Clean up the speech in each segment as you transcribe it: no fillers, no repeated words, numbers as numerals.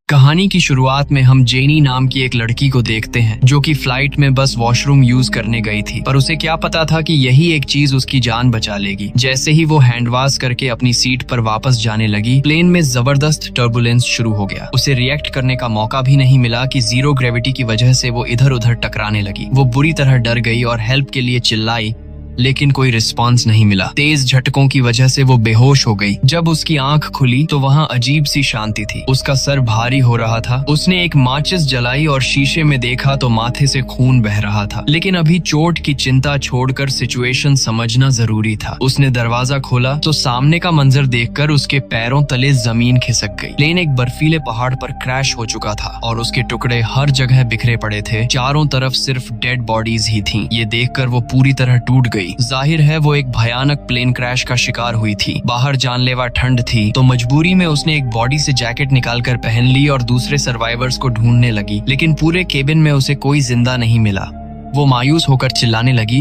कहानी की शुरुआत में हम जेनी नाम की एक लड़की को देखते हैं जो कि फ्लाइट में बस वॉशरूम यूज करने गई थी, पर उसे क्या पता था कि यही एक चीज उसकी जान बचा लेगी। जैसे ही वो हैंड वॉश करके अपनी सीट पर वापस जाने लगी, प्लेन में जबरदस्त टर्बुलेंस शुरू हो गया। उसे रिएक्ट करने का मौका भी नहीं मिला कि जीरो ग्रेविटी की वजह से वो इधर उधर टकराने लगी। वो बुरी तरह डर गई और हेल्प के लिए चिल्लाई, लेकिन कोई रिस्पांस नहीं मिला। तेज झटकों की वजह से वो बेहोश हो गई। जब उसकी आंख खुली तो वहाँ अजीब सी शांति थी। उसका सर भारी हो रहा था। उसने एक माचिस जलाई और शीशे में देखा तो माथे से खून बह रहा था। लेकिन अभी चोट की चिंता छोड़कर सिचुएशन समझना जरूरी था। उसने दरवाजा खोला तो सामने का मंजर देखकर उसके पैरों तले जमीन खिसक गई। प्लेन एक बर्फीले पहाड़ पर क्रैश हो चुका था और उसके टुकड़े हर जगह बिखरे पड़े थे। चारों तरफ सिर्फ डेड बॉडीज ही थीं। ये देखकर वो पूरी तरह टूट गई। जाहिर है वो एक भयानक प्लेन क्रैश का शिकार हुई थी। बाहर जानलेवा ठंड थी तो मजबूरी में उसने एक बॉडी से जैकेट निकालकर पहन ली और दूसरे सर्वाइवर्स को ढूंढने लगी। लेकिन पूरे केबिन में उसे कोई जिंदा नहीं मिला। वो मायूस होकर चिल्लाने लगी,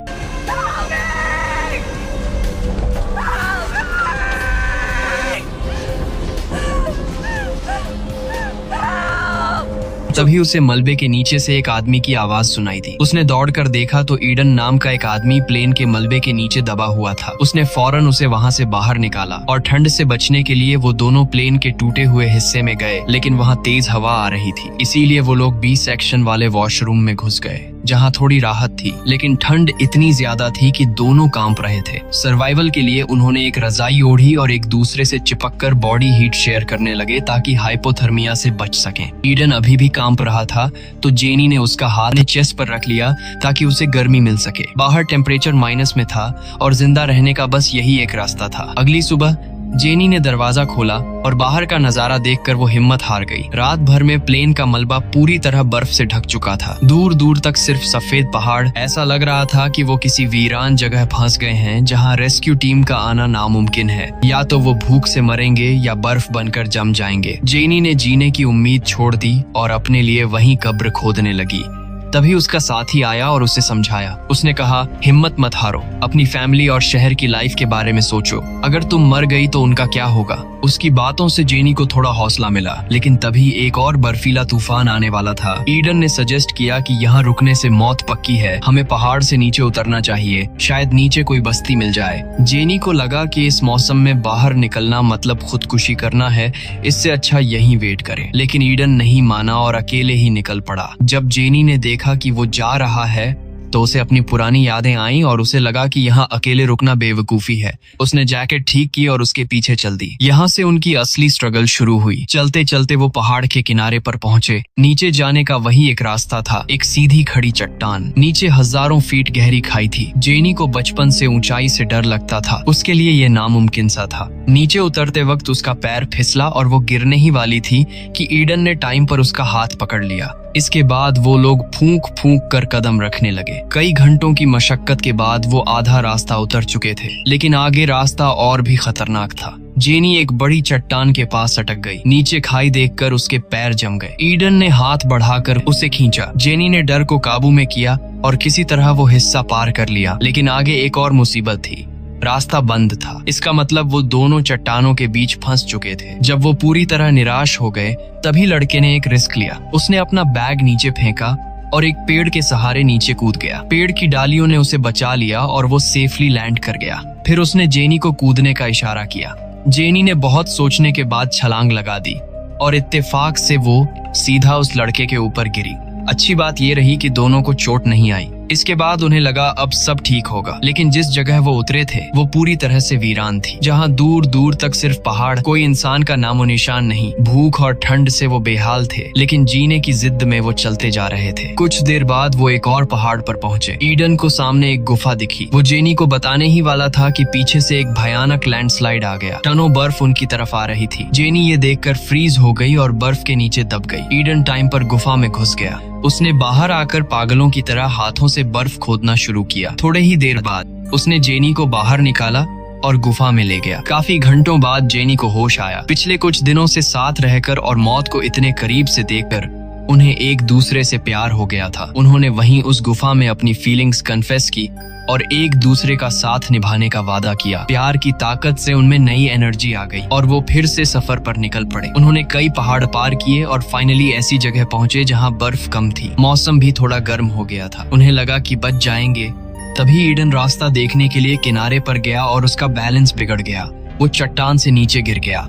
तभी उसे मलबे के नीचे से एक आदमी की आवाज सुनाई दी। उसने दौड़कर देखा तो ईडन नाम का एक आदमी प्लेन के मलबे के नीचे दबा हुआ था। उसने फौरन उसे वहां से बाहर निकाला और ठंड से बचने के लिए वो दोनों प्लेन के टूटे हुए हिस्से में गए। लेकिन वहां तेज हवा आ रही थी, इसीलिए वो लोग बी सेक्शन वाले वॉशरूम में घुस गए जहां थोड़ी राहत थी। लेकिन ठंड इतनी ज्यादा थी कि दोनों कांप रहे थे। सर्वाइवल के लिए उन्होंने एक रजाई ओढ़ी और एक दूसरे से चिपककर बॉडी हीट शेयर करने लगे ताकि हाइपोथर्मिया से बच सकें। ईडन अभी भी कांप रहा था तो जेनी ने उसका हाथ चेस्ट पर रख लिया ताकि उसे गर्मी मिल सके। बाहर टेम्परेचर माइनस में था और जिंदा रहने का बस यही एक रास्ता था। अगली सुबह जेनी ने दरवाजा खोला और बाहर का नजारा देखकर वो हिम्मत हार गई। रात भर में प्लेन का मलबा पूरी तरह बर्फ से ढक चुका था। दूर दूर तक सिर्फ सफेद पहाड़। ऐसा लग रहा था कि वो किसी वीरान जगह फंस गए हैं जहां रेस्क्यू टीम का आना नामुमकिन है। या तो वो भूख से मरेंगे या बर्फ बनकर जम जाएंगे। जेनी ने जीने की उम्मीद छोड़ दी और अपने लिए वहीं कब्र खोदने लगी। तभी उसका साथी आया और उसे समझाया। उसने कहा, हिम्मत मत हारो, अपनी फैमिली और शहर की लाइफ के बारे में सोचो। अगर तुम मर गई तो उनका क्या होगा। उसकी बातों से जेनी को थोड़ा हौसला मिला। लेकिन तभी एक और बर्फीला तूफान आने वाला था। ईडन ने सजेस्ट किया कि यहाँ रुकने से मौत पक्की है, हमें पहाड़ से नीचे उतरना चाहिए, शायद नीचे कोई बस्ती मिल जाए। जेनी को लगा कि इस मौसम में बाहर निकलना मतलब खुदकुशी करना है, इससे अच्छा यहीं वेट करे। लेकिन ईडन नहीं माना और अकेले ही निकल पड़ा। जब जेनी ने देखा कि वो जा रहा है तो उसे अपनी पुरानी यादें आईं और उसे लगा कि यहाँ अकेले रुकना बेवकूफी है। उसने जैकेट ठीक की और उसके पीछे चल दी। यहाँ से उनकी असली स्ट्रगल शुरू हुई। चलते चलते वो पहाड़ के किनारे पर पहुंचे। नीचे जाने का वही एक रास्ता था, एक सीधी खड़ी चट्टान। नीचे हजारों फीट गहरी खाई थी। जेनी को बचपन से ऊंचाई से डर लगता था, उसके लिए ये नामुमकिन सा था। नीचे उतरते वक्त उसका पैर फिसला और वो गिरने ही वाली थी कि ईडन ने टाइम पर उसका हाथ पकड़ लिया। इसके बाद वो लोग फूंक फूंक कर कदम रखने लगे। कई घंटों की मशक्कत के बाद वो आधा रास्ता उतर चुके थे, लेकिन आगे रास्ता और भी खतरनाक था। जेनी एक बड़ी चट्टान के पास अटक गई। नीचे खाई देखकर उसके पैर जम गए। ईडन ने हाथ बढ़ाकर उसे खींचा। जेनी ने डर को काबू में किया और किसी तरह वो हिस्सा पार कर लिया। लेकिन आगे एक और मुसीबत थी, रास्ता बंद था। इसका मतलब वो दोनों चट्टानों के बीच फंस चुके थे। जब वो पूरी तरह निराश हो गए तभी लड़के ने एक रिस्क लिया। उसने अपना बैग नीचे फेंका और एक पेड़ के सहारे नीचे कूद गया। पेड़ की डालियों ने उसे बचा लिया और वो सेफली लैंड कर गया। फिर उसने जेनी को कूदने का इशारा किया। जेनी ने बहुत सोचने के बाद छलांग लगा दी और इत्तेफाक से वो सीधा उस लड़के के ऊपर गिरी। अच्छी बात ये रही कि दोनों को चोट नहीं आई। इसके बाद उन्हें लगा अब सब ठीक होगा। लेकिन जिस जगह वो उतरे थे वो पूरी तरह से वीरान थी। जहाँ दूर दूर तक सिर्फ पहाड़, कोई इंसान का नामो निशान नहीं। भूख और ठंड से वो बेहाल थे, लेकिन जीने की जिद में वो चलते जा रहे थे। कुछ देर बाद वो एक और पहाड़ पर पहुंचे। ईडन को सामने एक गुफा दिखी। वो जेनी को बताने ही वाला था कि पीछे से एक भयानक लैंडस्लाइड आ गया। टनों बर्फ उनकी तरफ आ रही थी। जेनी ये देखकर फ्रीज हो गई और बर्फ के नीचे दब गई। ईडन टाइम पर गुफा में घुस गया। उसने बाहर आकर पागलों की तरह हाथों से बर्फ खोदना शुरू किया। थोड़े ही देर बाद उसने जेनी को बाहर निकाला और गुफा में ले गया। काफी घंटों बाद जेनी को होश आया। पिछले कुछ दिनों से साथ रहकर और मौत को इतने करीब से देखकर उन्हें एक दूसरे से प्यार हो गया था। उन्होंने वहीं उस गुफा में अपनी फीलिंग्स कन्फेस की और एक दूसरे का साथ निभाने का वादा किया। प्यार की ताकत से उनमें नई एनर्जी आ गई और वो फिर से सफर पर निकल पड़े। उन्होंने कई पहाड़ पार किए और फाइनली ऐसी जगह पहुंचे जहां बर्फ कम थी। मौसम भी थोड़ा गर्म हो गया था। उन्हें लगा कि बच जाएंगे। तभी ईडन रास्ता देखने के लिए किनारे पर गया और उसका बैलेंस बिगड़ गया। वो चट्टान से नीचे गिर गया।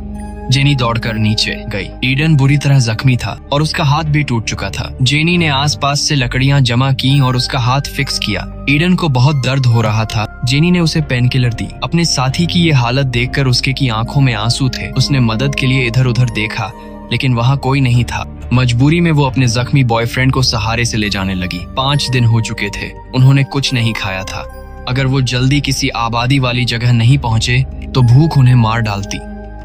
जेनी दौड़कर नीचे गई। ईडन बुरी तरह जख्मी था और उसका हाथ भी टूट चुका था। जेनी ने आसपास से लकड़ियां जमा की और उसका हाथ फिक्स किया। ईडन को बहुत दर्द हो रहा था। जेनी ने उसे पेन किलर दी। अपने साथी की ये हालत देखकर उसके की आंखों में आंसू थे। उसने मदद के लिए इधर उधर देखा लेकिन वहाँ कोई नहीं था। मजबूरी में वो अपने जख्मी बॉयफ्रेंड को सहारे से ले जाने लगी। 5 दिन हो चुके थे। उन्होंने कुछ नहीं खाया था। अगर वो जल्दी किसी आबादी वाली जगह नहीं पहुंचे तो भूख उन्हें मार डालती।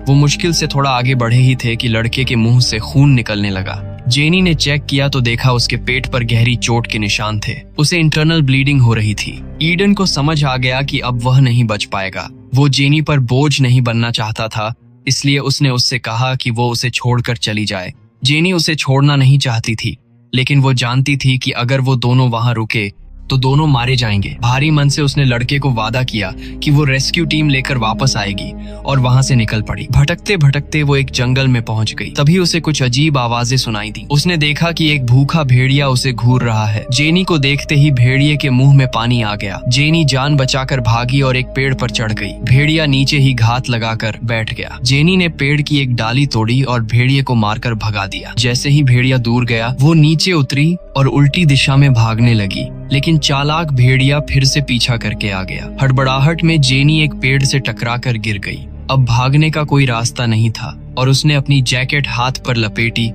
वो मुश्किल से थोड़ा आगे बढ़े ही थे कि लड़के के मुंह से खून निकलने लगा। जेनी ने चेक किया तो देखा उसके पेट पर गहरी चोट के निशान थे। उसे इंटरनल ब्लीडिंग हो रही थी। ईडन को समझ आ गया कि अब वह नहीं बच पाएगा। वो जेनी पर बोझ नहीं बनना चाहता था, इसलिए उसने उससे कहा कि वो उसे छोड़कर चली जाए। जेनी उसे छोड़ना नहीं चाहती थी, लेकिन वो जानती थी कि अगर वो दोनों वहां रुके तो दोनों मारे जाएंगे। भारी मन से उसने लड़के को वादा किया कि वो रेस्क्यू टीम लेकर वापस आएगी और वहां से निकल पड़ी। भटकते भटकते वो एक जंगल में पहुंच गई। तभी उसे कुछ अजीब आवाजें सुनाई दी। उसने देखा कि एक भूखा भेड़िया उसे घूर रहा है। जेनी को देखते ही भेड़िए के मुंह में पानी आ गया। जेनी जान बचाकर भागी और एक पेड़ पर चढ़ गई। भेड़िया नीचे ही घात लगाकर बैठ गया। जेनी ने पेड़ की एक डाली तोड़ी और भेड़िए को मारकर भगा दिया। जैसे ही भेड़िया दूर गया वो नीचे उतरी और उल्टी दिशा में भागने लगी, लेकिन चालाक भेड़िया फिर से पीछा करके आ गया। हड़बड़ाहट में जेनी एक पेड़ से टकराकर गिर गई। अब भागने का कोई रास्ता नहीं था और उसने अपनी जैकेट हाथ पर लपेटी।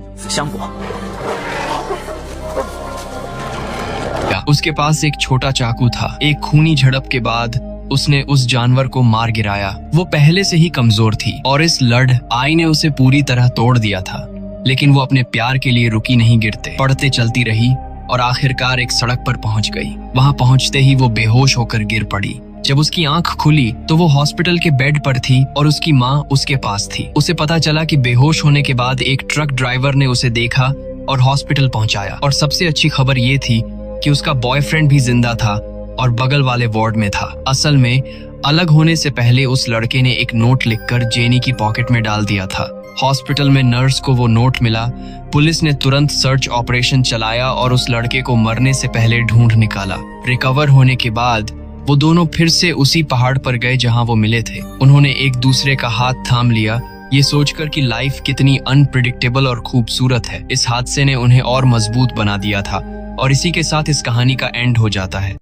उसके पास एक छोटा चाकू था। एक खूनी झड़प के बाद उसने उस जानवर को मार गिराया। वो पहले से ही कमजोर थी और इस लड़ाई ने उसे पूरी तरह तोड़ दिया था, लेकिन वो अपने प्यार के लिए रुकी नहीं। गिरते पड़ते चलती रही और आखिरकार एक सड़क पर पहुंच गई। वहां पहुंचते ही वो बेहोश होकर गिर पड़ी। जब उसकी आंख खुली तो वो हॉस्पिटल के बेड पर थी और उसकी माँ उसके पास थी। उसे पता चला कि बेहोश होने के बाद एक ट्रक ड्राइवर ने उसे देखा और हॉस्पिटल पहुंचाया। और सबसे अच्छी खबर ये थी कि उसका बॉयफ्रेंड भी जिंदा था और बगल वाले वार्ड में था। असल में अलग होने से पहले उस लड़के ने एक नोट लिखकर जेनी की पॉकेट में डाल दिया था। हॉस्पिटल में नर्स को वो नोट मिला। पुलिस ने तुरंत सर्च ऑपरेशन चलाया और उस लड़के को मरने से पहले ढूंढ निकाला। रिकवर होने के बाद वो दोनों फिर से उसी पहाड़ पर गए जहां वो मिले थे। उन्होंने एक दूसरे का हाथ थाम लिया, ये सोचकर कि लाइफ कितनी अनप्रिडिक्टेबल और खूबसूरत है। इस हादसे ने उन्हें और मजबूत बना दिया था और इसी के साथ इस कहानी का एंड हो जाता है।